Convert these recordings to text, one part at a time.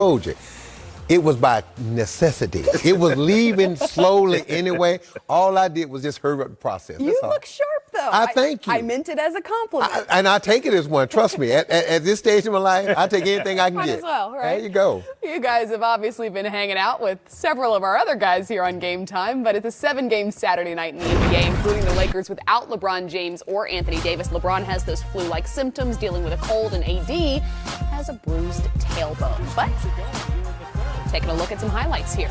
told you. It was by necessity. It was leaving slowly anyway. All I did was just hurry up the process. That's you all. look sharp, though. I thank you. I meant it as a compliment. And I take it as one. Trust me. At this stage of my life, I take anything I can Might get. as well, right? There you go. You guys have obviously been hanging out with several of our other guys here on Game Time, but it's a 7-game Saturday night in the NBA, including the Lakers without LeBron James or Anthony Davis. LeBron has those flu-like symptoms, dealing with a cold, and AD has a bruised tailbone. But taking a look at some highlights here.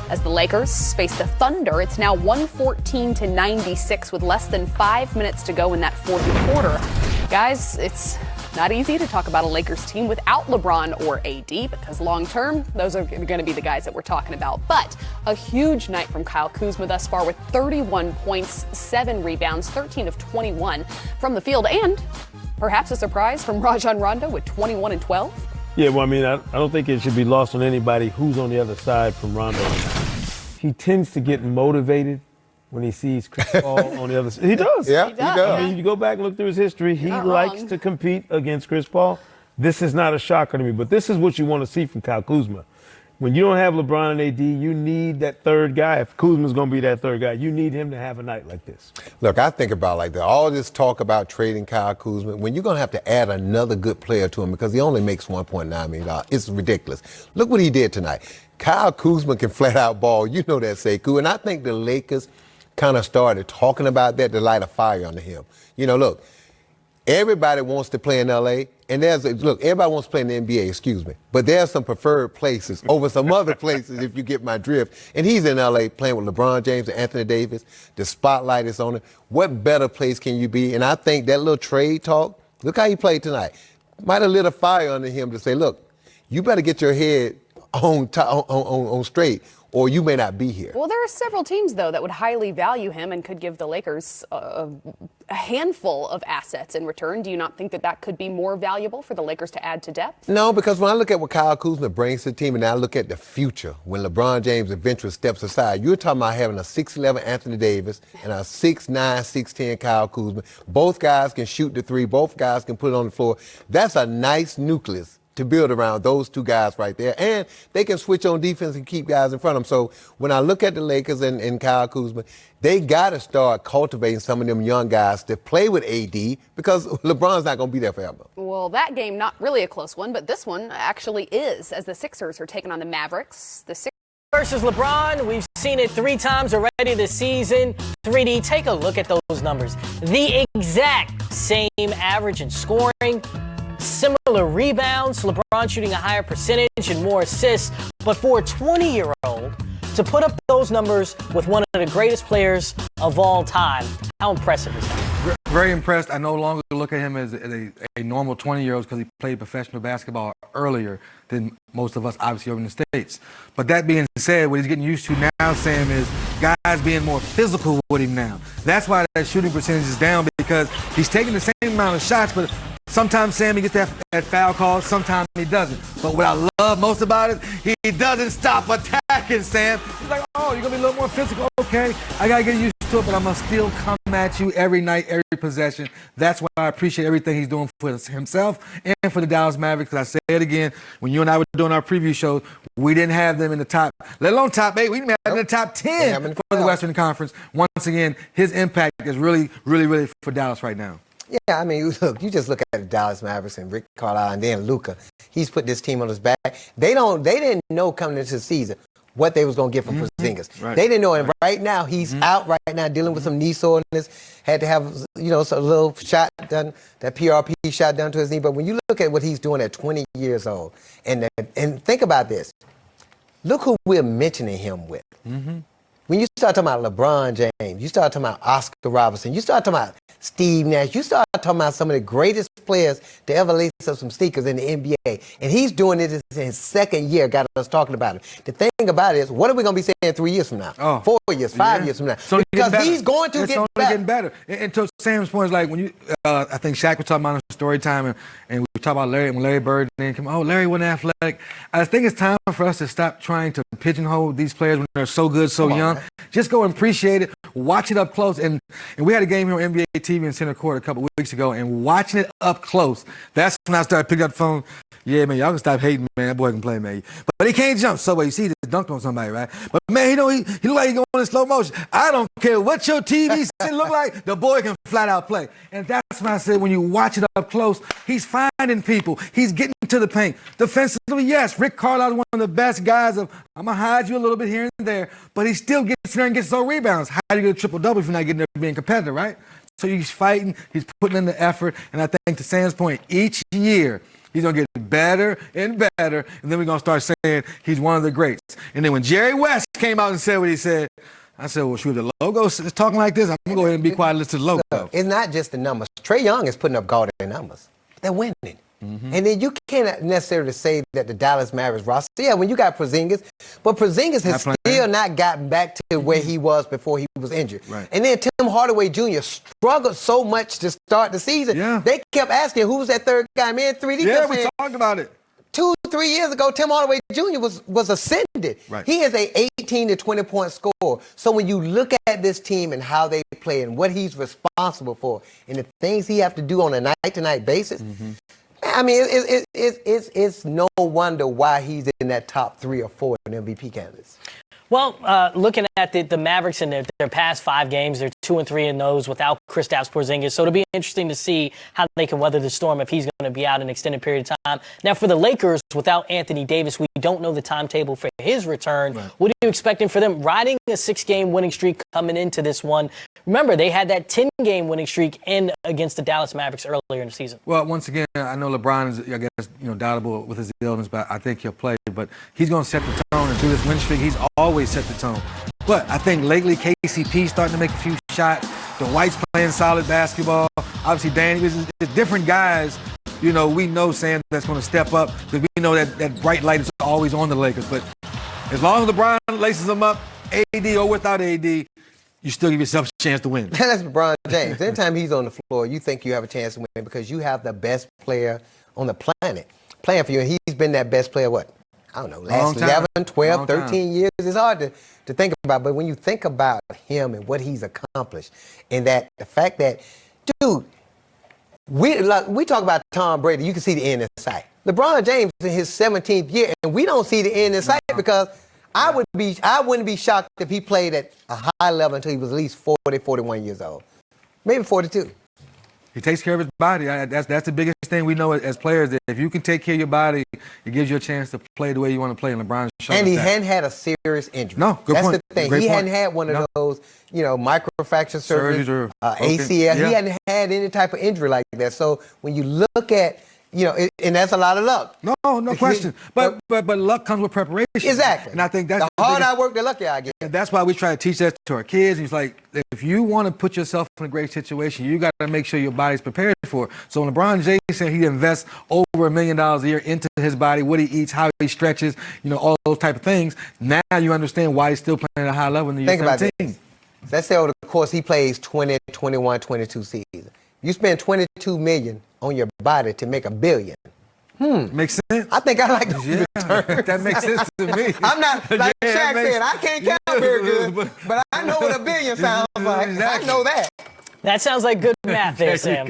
As the Lakers face the Thunder, it's now 114-96 with less than 5 minutes to go in that fourth quarter. Guys, it's not easy to talk about a Lakers team without LeBron or AD because long term, those are going to be the guys that we're talking about. But a huge night from Kyle Kuzma thus far with 31 points, 7 rebounds, 13 of 21 from the field, and perhaps a surprise from Rajon Rondo with 21 and 12. Yeah, well, I mean, I don't think it should be lost on anybody who's on the other side from Rondo. He tends to get motivated when he sees Chris Paul on the other side. He does. Yeah, he does. I mean, you go back and look through his history, he likes to compete against Chris Paul. This is not a shocker to me, but this is what you want to see from Kyle Kuzma. When you don't have LeBron and AD, you need that third guy. If Kuzma's going to be that third guy, you need him to have a night like this. Look, I think about like that. All this talk about trading Kyle Kuzma, when you're going to have to add another good player to him because he only makes $1.9 million. It's ridiculous. Look what he did tonight. Kyle Kuzma can flat out ball. You know that, Sekou. And I think the Lakers kind of started talking about that to light a fire under him. You know, look, everybody wants to play in L.A., and everybody wants to play in the NBA, excuse me. But there are some preferred places over some other places, if you get my drift. And he's in L.A. playing with LeBron James and Anthony Davis. The spotlight is on him. What better place can you be? And I think that little trade talk, look how he played tonight, might have lit a fire under him to say, look, you better get your head on straight, or you may not be here. Well, there are several teams, though, that would highly value him and could give the Lakers a handful of assets in return. Do you not think that that could be more valuable for the Lakers to add to depth? No, because when I look at what Kyle Kuzma brings to the team and I look at the future, when LeBron James eventually steps aside, you're talking about having a 6'11 Anthony Davis and a 6'9", 6'10 Kyle Kuzma. Both guys can shoot the three. Both guys can put it on the floor. That's a nice nucleus to build around those two guys right there. And they can switch on defense and keep guys in front of them. So when I look at the Lakers and Kyle Kuzma, they got to start cultivating some of them young guys to play with AD because LeBron's not going to be there forever. Well, that game, not really a close one, but this one actually is, as the Sixers are taking on the Mavericks. The Sixers versus LeBron, we've seen it 3 times already this season. 3D, take a look at those numbers. The exact same average in scoring, similar rebounds, LeBron shooting a higher percentage and more assists. But for a 20-year-old to put up those numbers with one of the greatest players of all time, how impressive is that? Very impressed. I no longer look at him as a normal 20-year-old because he played professional basketball earlier than most of us, obviously, over in the States. But that being said, what he's getting used to now, Sam, is guys being more physical with him now. That's why that shooting percentage is down, because he's taking the same amount of shots, but sometimes, Sam, he gets that foul call. Sometimes he doesn't. But what I love most about it, he doesn't stop attacking, Sam. He's like, oh, you're going to be a little more physical. Okay, I got to get used to it, but I'm going to still come at you every night, every possession. That's why I appreciate everything he's doing for himself and for the Dallas Mavericks. Because I say it again, when you and I were doing our preview shows, we didn't have them in the top, let alone top 8. We didn't have them in the top 10 for the Western Conference. Once again, his impact is really, really, really for Dallas right now. Yeah, I mean, look, you just look at the Dallas Mavericks and Rick Carlisle and then Luka. He's put this team on his back. They didn't know coming into the season what they was going to get from Porzingis. Right. They didn't know, and right now he's out right now dealing with some knee soreness. Had to have, a little shot done, that PRP shot done to his knee. But when you look at what he's doing at 20 years old, and think about this, look who we're mentioning him with. When you start talking about LeBron James, you start talking about Oscar Robertson, you start talking about Steve Nash, you start talking about some of the greatest players to ever lace up some sneakers in the NBA. And he's doing it in his second year, got us talking about it. The thing about it is, what are we going to be saying 3 years from now? 4 years, 5 years from now? So because he's going to get better. Getting better. And to Sam's point is like when you, I think Shaq was talking about in story time, and we were talking about Larry, when Larry Bird then came, Larry wasn't athletic. I think it's time for us to stop trying to pigeonhole these players when they're so good, so young. Just go and appreciate it. watch it up close. And we had a game here on NBA TV in Center Court a couple weeks ago, and watching it up close, that's when I started picking up the phone. Yeah, man, y'all can stop hating, man. That boy can play, man. But he can't jump. So, you see, he just dunked on somebody, right? But, man, he look like he's going in slow motion. I don't care what your TV set look like, the boy can flat out play. And that's why I said when you watch it up close, he's finding people. He's getting to the paint. Defensively, yes, Rick Carlisle is one of the best guys of, I'm going to hide you a little bit here and there, but he still gets there and gets those rebounds. How do you get a triple-double if you're not getting there being competitive, right? So he's fighting, he's putting in the effort, and I think to Sam's point, each year, he's going to get better and better, and then we're going to start saying he's one of the greats. And then when Jerry West came out and said what he said, I said, well, shoot, the logo is talking like this, I'm going to go ahead and be quiet and listen to the logo. Look, it's not just the numbers. Trae Young is putting up gaudy numbers. They're winning. And then you can't necessarily say that the Dallas Mavericks roster, yeah, when you got Porzingis, but Porzingis has still not gotten back to where he was before he was injured. Right. And then Tim Hardaway Jr. struggled so much to start the season. Yeah. They kept asking, who was that third guy? Man, 3D. Yeah, we talked about it. 2-3 years ago, Tim Hardaway Jr. was ascended. Right. He is a 18 to 20 point scorer. So when you look at this team and how they play and what he's responsible for and the things he have to do on a night-to-night basis, I mean, it's no wonder why he's in that top 3 or 4 in MVP candidates. Well, looking at the Mavericks in their past 5 games, they're 2-3 in those without Kristaps Porzingis. So it'll be interesting to see how they can weather the storm if he's going to be out an extended period of time. Now, for the Lakers, without Anthony Davis, we don't know the timetable for his return. Right. What are you expecting for them? Riding a 6-game winning streak coming into this one. Remember, they had that 10-game winning streak in against the Dallas Mavericks earlier in the season. Well, once again, I know LeBron is, I guess, doubtable with his illness, but I think he'll play. But he's going to set the tone, and through this win streak, he's always set the tone. But I think lately, KCP's starting to make a few shots. The White's playing solid basketball. Obviously, Danny, there's different guys, we know, Sam, that's going to step up because we know that bright light is always on the Lakers. But as long as LeBron laces them up, AD or without AD, you still give yourself a chance to win. That's LeBron James. Anytime he's on the floor, you think you have a chance to win because you have the best player on the planet playing for you. And he's been that best player, I don't know, last 11, 12, 13 years. It's hard to think about. But when you think about him and what he's accomplished and the fact that, dude, we talk about Tom Brady, you can see the end in sight. LeBron James in his 17th year, and we don't see the end in sight because I wouldn't be shocked if he played at a high level until he was at least 40, 41 years old. Maybe 42. He takes care of his body. That's the biggest thing we know as players. That if you can take care of your body, it gives you a chance to play the way you want to play. And LeBron's shown and he hadn't had a serious injury. No, good point. That's the thing. He hadn't had one of those, microfracture surgeries or ACL. Yeah. He hadn't had any type of injury like that. So when you look at, and that's a lot of luck. No question. But luck comes with preparation. Exactly. And I think that's the harder I work, the luckier I get. And that's why we try to teach that to our kids. It's like, if you want to put yourself in a great situation, you got to make sure your body's prepared for it. So when LeBron James said he invests over $1 million a year into his body, what he eats, how he stretches, all those type of things, now you understand why he's still playing at a high level in the year 17. Think about this. Let's say over the course he plays 20, 21, 22 seasons. You spend $22 million on your body to make $1 billion. Makes sense? I think I like the return. That makes sense to me. I'm not, like Shaq said, I can't count very good, but I know what $1 billion sounds like. Exactly. I know that. That sounds like good math there, Sam.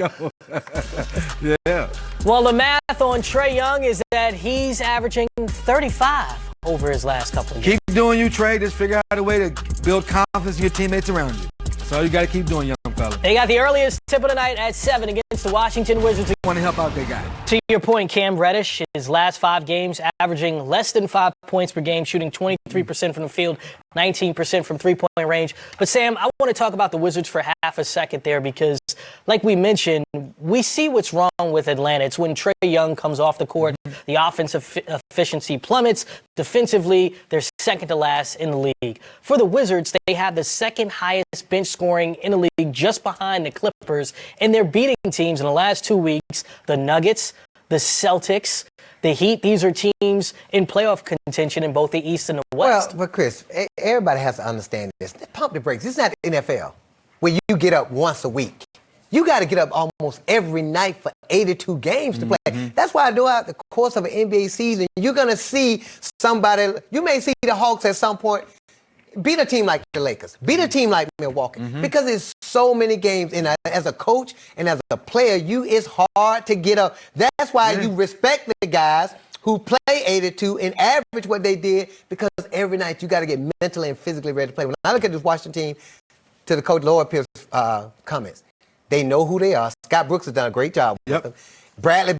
Yeah. Well, the math on Trae Young is that he's averaging 35 over his last couple of years. Keep doing you, Trae. Just figure out a way to build confidence in your teammates around you. That's all you got to keep doing, young fella. They got the earliest tip of the night at 7 against the Washington Wizards. Want to help out, they got it. To your point, Cam Reddish, his last 5 games, averaging less than 5 points per game, shooting 23% from the field, 19% from three-point range. But, Sam, I want to talk about the Wizards for half a second there because, like we mentioned, we see what's wrong with Atlanta. It's when Trae Young comes off the court, the offensive efficiency plummets. Defensively, they're second to last in the league. For the Wizards, they have the second highest bench scoring in the league just behind the Clippers, and they're beating teams in the last 2 weeks, the Nuggets, the Celtics, the Heat. These are teams in playoff contention in both the East and the West. Well, but Chris, everybody has to understand this. Pump the brakes. This is not the NFL where you get up once a week. You got to get up almost every night for 82 games to play. That's why throughout the course of an NBA season, you're going to see somebody, you may see the Hawks at some point beat a team like the Lakers, beat a team like Milwaukee, because there's so many games. And as a coach and as a player, it's hard to get up. That's why you respect the guys who play 82 and average what they did, because every night you got to get mentally and physically ready to play. When I look at this Washington team, to the coach Lower Pierce comments, they know who they are. Scott Brooks has done a great job with them. Bradley